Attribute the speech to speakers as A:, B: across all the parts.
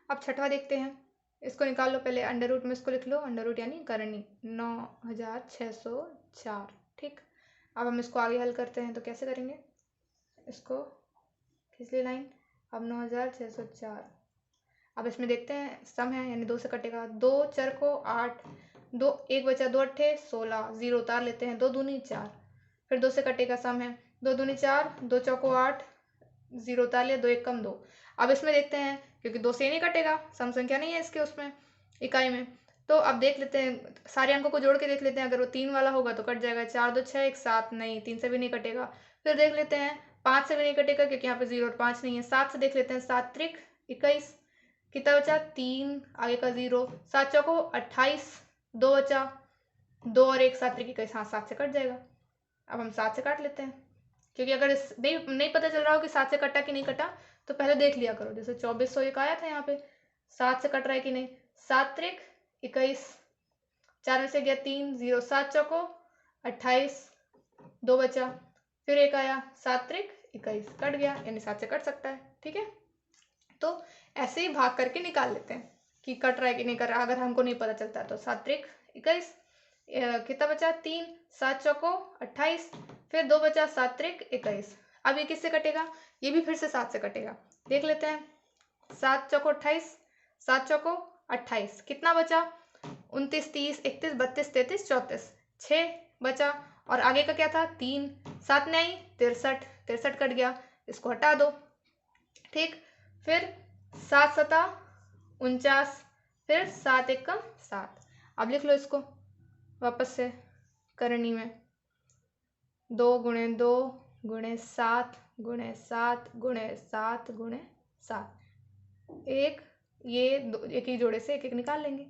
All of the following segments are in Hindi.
A: अब छठवा देखते हैं, इसको निकाल लो पहले, अंडर रूट में इसको लिख लो, अंडर रूट यानी करनी 9604। ठीक, अब हम इसको आगे हल करते हैं तो कैसे करेंगे, इसको खींच ली लाइन। अब 9604, अब इसमें देखते हैं सम है यानी 2 से कटेगा, 2 चर को 8, 2 1 बचा, 2 अट्ठे 16, 0 उतार लेते हैं, 2 दूनी 4, फिर 2 से कटेगा, सम है 2 दूनी 4, 2 चौको 8, 0 उतार लिया, 2 1 कम 2। अब इसमें देखते हैं क्योंकि 2 से नहीं कटेगा, सम संख्या नहीं है इसके उसमें इकाई में, तो अब देख लेते हैं सारे अंकों को जोड़ के देख लेते हैं, अगर वो 3 वाला होगा तो कट जाएगा, 4 2 6 1 7, नहीं 3 से भी नहीं कटेगा। फिर देख लेते हैं 5 से भी नहीं कटेगा क्योंकि यहाँ पे 0 और 5 नहीं है। 7 से देख लेते हैं, 7 त्रिक 21, कितना बचा 3, आगे का 0, 7 चौको 28, 2 बचा, 2 और 1 7 त्रिक 21, हाँ 7 से कट जाएगा। अब हम 7 से काट लेते हैं, क्योंकि अगर इस नहीं पता चल रहा हो कि 7 से कटा कि नहीं कटा तो पहले देख लिया करो, जैसे 2401 आया था यहाँ पे, 7 से कट रहा है कि नहीं, 7 त्रिक 21, 4 में से गया 3, 0 7 चौको 28, 2 बचा, फिर 1 आया, 7 त्रिक 21, कट गया, यानी 7 से कट सकता है। ठीक है, तो ऐसे ही भाग करके निकाल लेते हैं कि कट रहा है कि नहीं कर रहा, अगर हमको नहीं पता चलता तो 7 त्रिक 21, कितना बचा 3, 7 चौको 28, फिर 2 बचा, 7 त्रिक 21। अब ये किससे कटेगा, ये भी फिर से 7 से कटेगा, देख लेते हैं, 7 चौको 28, 7 चौको 28, कितना बचा 29 30 31 32 33 34, 6 बचा, और आगे का क्या था 3, 7 नहीं 63, 63 कट गया, इसको हटा दो। ठीक, फिर 7 सता 49, फिर 7 एकम 7। अब लिख लो इसको वापस से करनी में, 2 गुणे 2 गुणे 7 गुणे 7 गुणे 7 गुणे 7, एक ये एक ही जोड़े से एक एक निकाल लेंगे,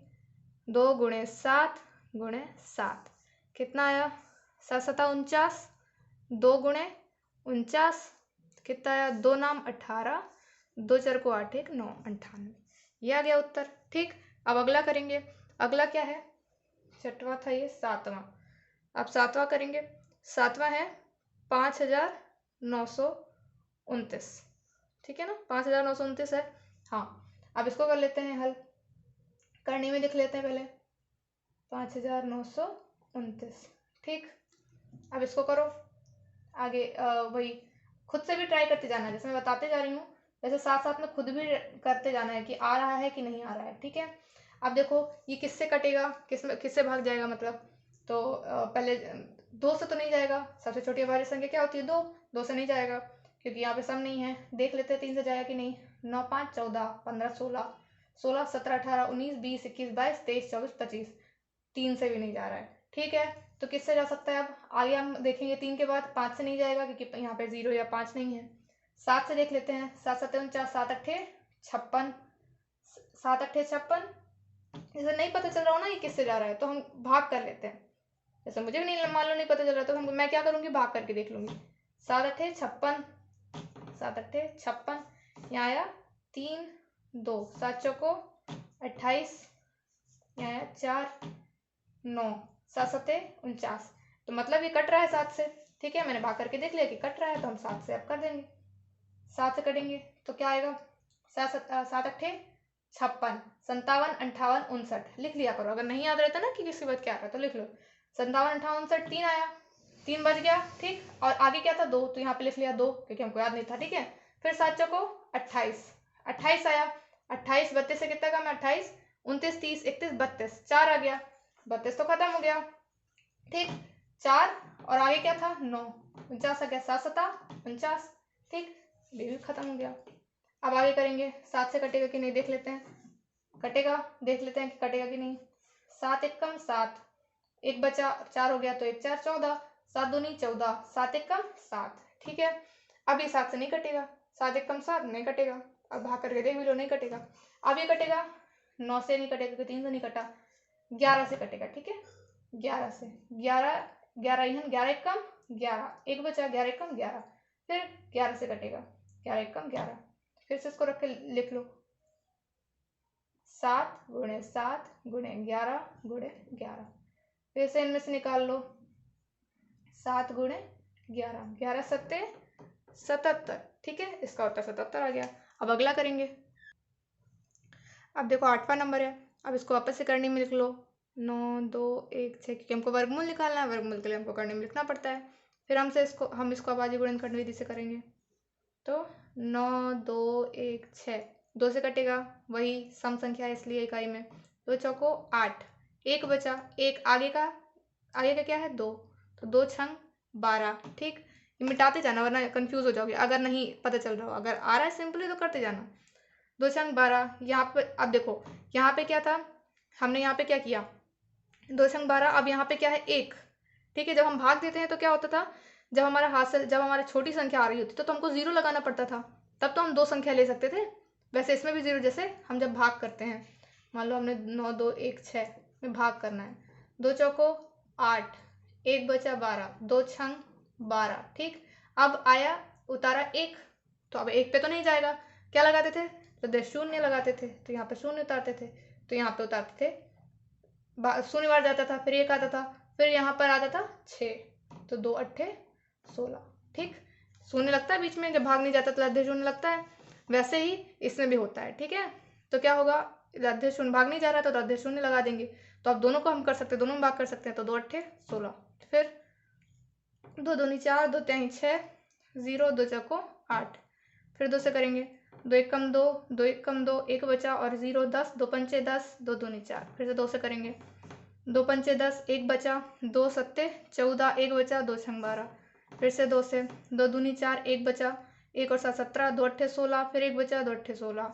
A: 2 गुणे 7 गुणे 7, कितना आया 7 सता 49, 2 गुणे 49, कितना आया 2 नाम 18, 2 चर को 8 1 9 98, ये आ गया उत्तर। ठीक, अब अगला करेंगे, अगला क्या है, छठवां था ये, सातवां, अब सातवां करेंगे, सातवां है 5929। ठीक है ना, 5929 है। हाँ, अब इसको कर लेते हैं हल, करने में लिख लेते हैं पहले 5929। ठीक, अब इसको करो आगे, वही खुद से भी ट्राई करते जाना, जैसे मैं बताते जा रही हूँ वैसे साथ साथ में खुद भी करते जाना है कि आ रहा है कि नहीं आ रहा है। ठीक है, अब देखो ये किससे कटेगा, किससे भाग जाएगा, मतलब तो पहले 2 से तो नहीं जाएगा, सबसे छोटी हमारी संख्या क्या होती है 2, 2 से नहीं जाएगा क्योंकि यहाँ पे सम नहीं है। देख लेते हैं 3 से जाएगा कि नहीं, 9 5 14 15 16 16 17 18 19 20 21 22 23 24 25, 3 से भी नहीं जा रहा है। ठीक है, तो किससे जा सकता है, अब आगे हम देखेंगे 3 के बाद 5 से नहीं जाएगा क्योंकि यहाँ पे 0 या 5 नहीं है। 7 से देख लेते हैं, 7 7 49, 7 अट्ठे 56, 7 अट्ठे 56, जैसे नहीं पता चल रहा हो ना ये किससे जा रहा है तो हम भाग कर लेते हैं, जैसे मुझे भी नहीं मान लो नहीं पता चल रहा तो हम मैं क्या करूँगी, भाग करके देख लूँगी। 7 अट्ठे 56, 7 अट्ठे 56, यहाँ आया 3 2, 7 चौको 28, यहाँ आया 4 9, 7 सते 49, तो मतलब ये कट रहा है 7 से। ठीक है, मैंने भाग करके देख लिया कि कट रहा है तो हम 7 से अब कर देंगे, 7 से कटेंगे तो क्या आएगा, 7 अट्ठे 56, 57 58 59, लिख लिया करो, अगर नहीं याद रहता ना कि किसके बाद क्या आ रहा है तो लिख लो, 57 58 59, 3 आया, 3 बच गया। ठीक, और आगे क्या था 2, तो यहाँ पे लिख लिया 2 क्योंकि हमको याद नहीं था। ठीक है, फिर 7 चौको 28, 28 आया, 28 32 से कितना कम है 28, 29 30 31 32, 4 आ गया, 32 तो खत्म हो गया। ठीक, 4 और आगे क्या था 9, 49 आ गया, 7 सता 49। ठीक, ये भी खत्म हो गया। अब आगे करेंगे, 7 से कटेगा कि नहीं देख लेते हैं, कटेगा देख लेते हैं कि कटेगा कि नहीं, 7 एकम 7, एक बचा 4 हो गया तो 1 4 14, 7 दूनी 14, 7 एकम 7। ठीक है, अब ये 7 से नहीं कटेगा, 7 एकम 7 नहीं कटेगा, अब भाग करके देख भी लो नहीं कटेगा। अब ये कटेगा 9 से नहीं कटेगा क्योंकि 3 से नहीं कटा, 11 से कटेगा। ठीक है, 11 से, 11 11 यहाँ 11 एकम 11, एक बचा 11 एकम 11, फिर 11 से कटेगा, 11 एकम 11, फिर से इसको रख के लिख लो, 7 गुणे 7 गुणे 11 गुणे 11, फिर से इनमें से निकाल लो, 7 गुणे 11, 11 सत्ते 77। ठीक है, इसका उत्तर 77 आ गया। अब अगला करेंगे, अब देखो 8वां नंबर है, अब इसको वापस से करनी में लिख लो 9 2 1 6, क्योंकि हमको वर्गमूल निकालना है, वर्गमूल के लिए हमको करनी में लिखना पड़ता है। फिर हम इसको अभाज्य गुणनखंड विधि से करेंगे। तो 9 2 1 6, 2 से कटेगा, वही सम संख्या है इसलिए इकाई में। 2 चौको 8, 1 बचा, एक आगे का क्या है 2, तो 2 छंग 12। ठीक, ये मिटाते जाना वरना कंफ्यूज हो जाओगे अगर नहीं पता चल रहा हो। अगर आ रहा है सिंपली तो करते जाना। 2 छंग 12, यहाँ पे अब देखो यहाँ पे क्या था, हमने यहाँ पे क्या किया 2 छंग 12, अब यहाँ पे क्या है 1। ठीक है, जब हम भाग देते हैं तो क्या होता था, जब हमारी छोटी संख्या आ रही होती तो हमको 0 लगाना पड़ता था, तब तो हम 2 संख्या ले सकते थे। वैसे इसमें भी 0, जैसे हम जब भाग करते हैं, मान लो हमने 9 2 1 6 में भाग करना है, 2 चौको 8, 1 बचा 12, 2 छंग 12। ठीक, अब आया उतारा 1, तो अब 1 पे तो नहीं जाएगा, क्या लगाते थे तो शून्य लगाते थे, तो यहाँ पे शून्य उतारते थे, तो यहाँ पे उतारते थे शून्य बार जाता था, फिर 1 आता था, फिर यहाँ पर आता था 6, तो 2 अट्ठे 16। ठीक, शून्य लगता है बीच में, जब भाग नहीं जाता तो लब्धे शून्य लगता है, वैसे ही इसमें भी होता है। ठीक है, तो क्या होगा, लब्धे शून्य भाग नहीं जा रहा तो लब्धे शून्य लगा देंगे, तो अब दोनों को हम कर सकते हैं, दोनों में भाग कर सकते हैं, तो 2 अट्ठे 16, फिर 2 दूनी 4, 2 तिहाई 6, 0 2 चौको 8, फिर 2 से करेंगे, 2 एक कम 2, 2 एक कम 2, 1 बचा और 0 10, 2 पंचे 10, 2 दूनी 4, फिर से 2 से करेंगे, 2 पंचे 10, 1 बचा, 2 सत्ते 14, 1 बचा, 2 छंग 12, फिर से 2 से, 2 दूनी 4, 1 बचा, 1 और 7 17, 2 अट्ठे 16, फिर 1 बचा, 2 अट्ठे 16,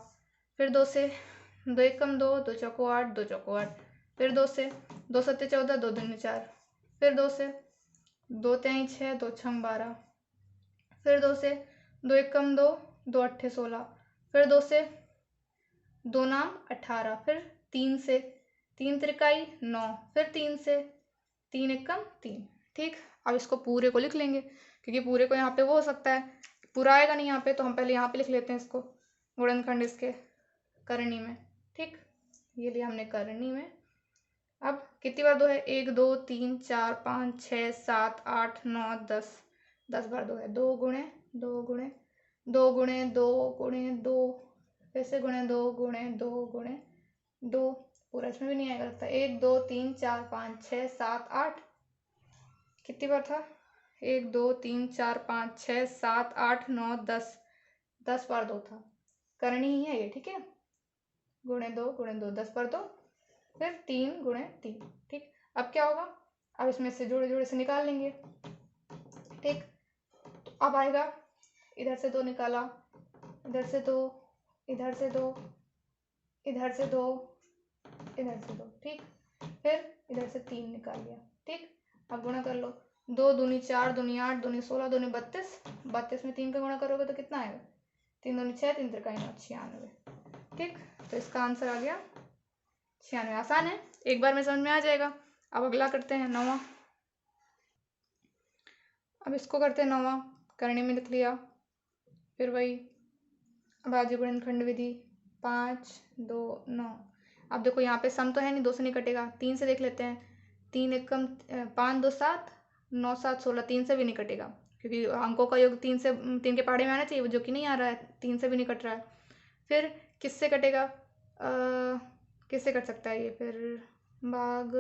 A: फिर 2 से, 2 एक कम 2, 2 चौको 8, 2 चौको 8, फिर 2 से, 2 सत्ते 14, 2 दूनी 4, फिर 2 से, 2 तिहाई 6, 2 छंग 12, फिर 2 से, 2 एक कम 2, 2 अट्ठे 16, फिर 2 से, 2 नाम 18, फिर 3 से, 3 त्रिकाई 9, फिर 3 से, 3 एक कम 3। ठीक, अब इसको पूरे को लिख लेंगे, क्योंकि पूरे को यहाँ पे वो हो सकता है, पूरा आएगा नहीं यहाँ पे, तो हम पहले यहाँ पे लिख लेते हैं इसको, गुणनखंड इसके करनी में। ठीक, ये लिया हमने करनी में। अब कितनी बार 2 है, 1 2 3 4 5 6 7 8 9 10, 10 बार 2 है, 2 गुणे 2 गुणे 2 गुणे 2 गुणे 2, फिर से गुणे 2 गुणे 2 गुणे 2, पूरा इसमें भी नहीं आएगा लगता, 1 2 3 4 5 6 7 8, कितनी बार था 1 2 3 4 5 6 7 8 9 10, 10 बार 2 था, करनी ही है ये। ठीक है, गुणे 2 गुणे 2, 10 बार 2, फिर 3 गुणे 3। ठीक, अब क्या होगा, अब इसमें से जोड़े जोड़े से निकाल लेंगे। ठीक, तो अब आएगा, इधर से 2 निकाला, इधर से 2, इधर से 2, इधर से 2, इधर से 2। ठीक, फिर इधर से 3 निकाल लिया। ठीक, अब गुणा कर लो, 2 दूनी 4, दूनी 8, दूनी 16, दूनी 32, 32 में 3 का गुणा करोगे तो कितना आएगा, 3 दूनी 6, 3 त्रिकाई 9, 96। ठीक, तो इसका आंसर आ गया 96। आसान है, एक बार में समझ में आ जाएगा। अब अगला करते हैं 9वां। अब इसको करते हैं 9वां, करने में लिख लिया, फिर वही अभाज्य गुणनखंड विधि 5 2 9। अब देखो यहाँ पे सम तो है नहीं, 2 से नहीं कटेगा, 3 से देख लेते हैं, 3 एक कम 5 2 7, 9 7 16, 3 से भी नहीं कटेगा, क्योंकि अंकों का योग 3 से 3 के पहाड़े में आना चाहिए, जो कि नहीं आ रहा है, 3 से भी नहीं कट रहा है। फिर किससे कटेगा, किससे कट सकता है ये, फिर भाग,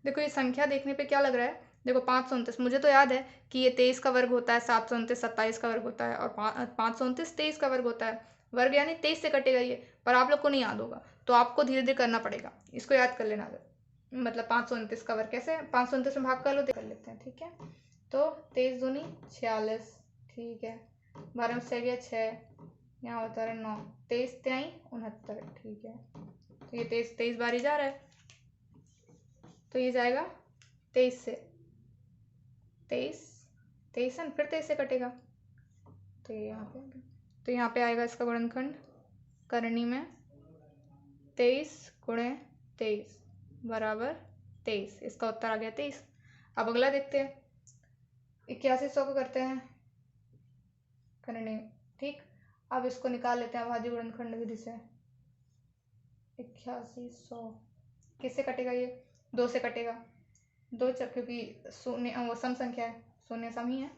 A: देखो ये संख्या देखने पे क्या लग रहा है, देखो 529, मुझे तो याद है कि ये 23 का वर्ग होता है, 729 27 का वर्ग होता है, और 529 23 का वर्ग होता है, वर्ग यानी 23 से कटेगा ये, पर आप लोग को नहीं याद होगा, तो आपको धीरे धीरे करना पड़ेगा, इसको याद कर लेना। मतलब 529 का वर्ग कैसे, 529 में भाग कर लो, कर लेते हैं। ठीक है, तो 23 दूनी 46, ठीक है, 12 में 6 गया 6, यहाँ होता है 9, 23 तिहाई 69। ठीक है, तो ये 23 बार ही जा रहा है, तो ये जाएगा 23 से, 23 है, फिर 23 से कटेगा, तो ये यहाँ पे आ गया, तो यहाँ पे आएगा इसका गुणनखंड करनी में 23 गुणे 23 बराबर 23, इसका उत्तर आ गया 23। अब अगला देखते हैं, 8100 को करते हैं करनी। ठीक, अब इसको निकाल लेते हैं अभाज्य गुणनखंड विधि से। 8100 किससे कटेगा, ये 2 से कटेगा, 2 क्योंकि शून्य वो सम संख्या है, शून्य सम ही है,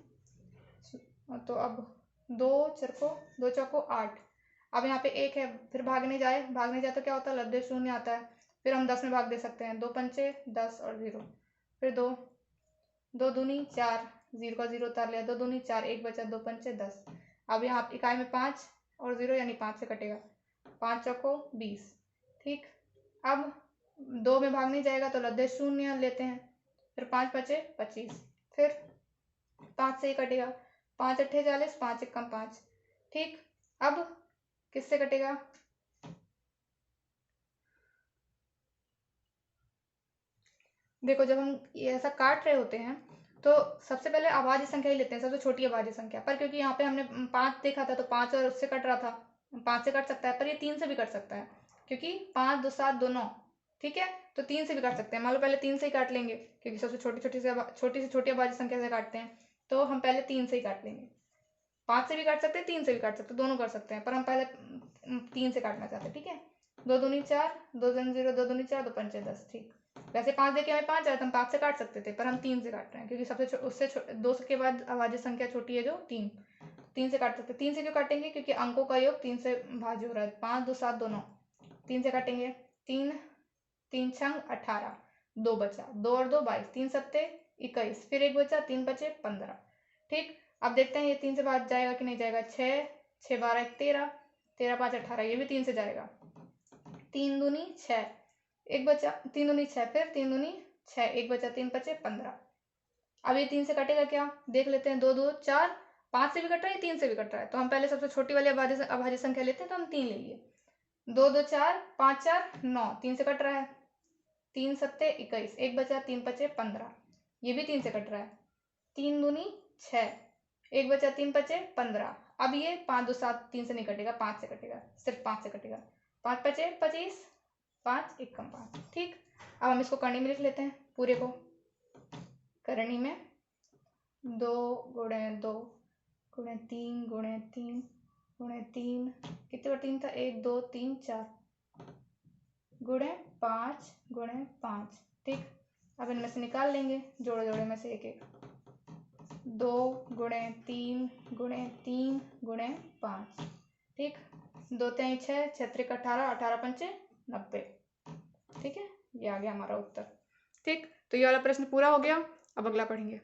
A: तो अब 2 चरको 2 चौको 8, अब यहाँ पे 1 है, फिर भागने जाए तो क्या होता है, लब्धे शून्य आता है। फिर हम 10 में भाग दे सकते हैं, 2 पंचे 10 और 0, फिर 2 2 दूनी 4, 0 का 0 उतार लिया, 2 दूनी 4, 1 बचा, 2 पंचे 10। अब यहाँ इकाई में 5 और 0 यानी 5 से कटेगा, 5 चौको 20। ठीक, अब 2 में भाग नहीं जाएगा तो लब्धे शून्य लेते हैं, फिर 5 बचे 25, फिर 5 से ही कटेगा, 5 अट्ठे 40, 5 एकम 5। ठीक, अब किससे कटेगा, देखो जब हम ये ऐसा काट रहे होते हैं तो सबसे पहले अभाज्य संख्या ही लेते हैं, सबसे छोटी अभाज्य संख्या। पर क्योंकि यहाँ पे हमने 5 देखा था तो 5 और उससे कट रहा था, 5 से कट सकता है, पर ये 3 से भी कट सकता है, क्योंकि 5 2 7 2 9। ठीक है, तो 3 से भी काट सकते हैं। मान लो पहले 3 से ही काट लेंगे, क्योंकि सबसे छोटी से छोटी अभाज्य संख्या से काटते हैं, तो हम पहले 3 से ही काट लेंगे। 5 से भी काट सकते हैं, 3 से भी काट सकते हैं, दोनों कर सकते हैं, पर हम पहले 3 से काटना चाहते हैं। ठीक है, 2 दूनी 4, 2 जन 0, 2 दूनी 4, 2 पंचे 10। ठीक, वैसे 5 देके हमें 5 आया तो हम 5 से काट सकते थे, पर हम 3 से काट रहे हैं, क्योंकि सबसे उससे 2 के बाद अभाज्य संख्या छोटी है जो 3 से काट सकते हैं। 3 से क्यों काटेंगे, क्योंकि अंकों का योग 3 से भाज्य हो रहा है। 5 2 7 2 9, 3 से काटेंगे, 3 3 छंग 18, 2 बचा, 2 और 2 22, 3 सत्ते 21, फिर 1 बचा, 3 बचे 15। ठीक, अब देखते हैं ये 3 से भाग जाएगा कि नहीं जाएगा। 6 6 12 1 13, 13 5 18, ये भी 3 से जाएगा। 3 दूनी 6, 1 बचा, 3 दूनी 6, फिर 3 दूनी 6, 1 बचा, 3 बचे 15। अब ये 3 से कटेगा क्या, देख लेते हैं। 2 2 4, 5 से भी कट रहा है, 3 से भी कट रहा है, तो हम पहले सबसे छोटी वाली अभाज्य संख्या लेते हैं, तो हम 3 ले लिए। 2 2 4, 5 4 9, 3 से कट रहा है, 3 सत्ते 21, 1 बचा, 3 बचे 15, ये भी 3 से कट रहा है। 3 दूनी 6, 1 बचा, 3 बचे 15। अब ये 5 2 7 3 से नहीं कटेगा, 5 से कटेगा, सिर्फ 5 से कटेगा। 5 बचे 25, 5 एकम 5। ठीक, अब हम इसको करनी में लिख लेते हैं पूरे को। करनी में 2 गुणे 2 गुणे 3 गुणे 3 गुणे 3, कितने बार 3 था, 1 2 3 4, गुणे 5 गुणे 5। ठीक, अब इनमें से निकाल लेंगे जोड़े जोड़े में से एक एक। 2 गुणे 3 गुणे 3 गुणे 5। ठीक, 2 3 6, 6 3 18, 18 पंचे 90। ठीक है, ये आ गया हमारा उत्तर। ठीक, तो ये वाला प्रश्न पूरा हो गया। अब अगला पढ़ेंगे।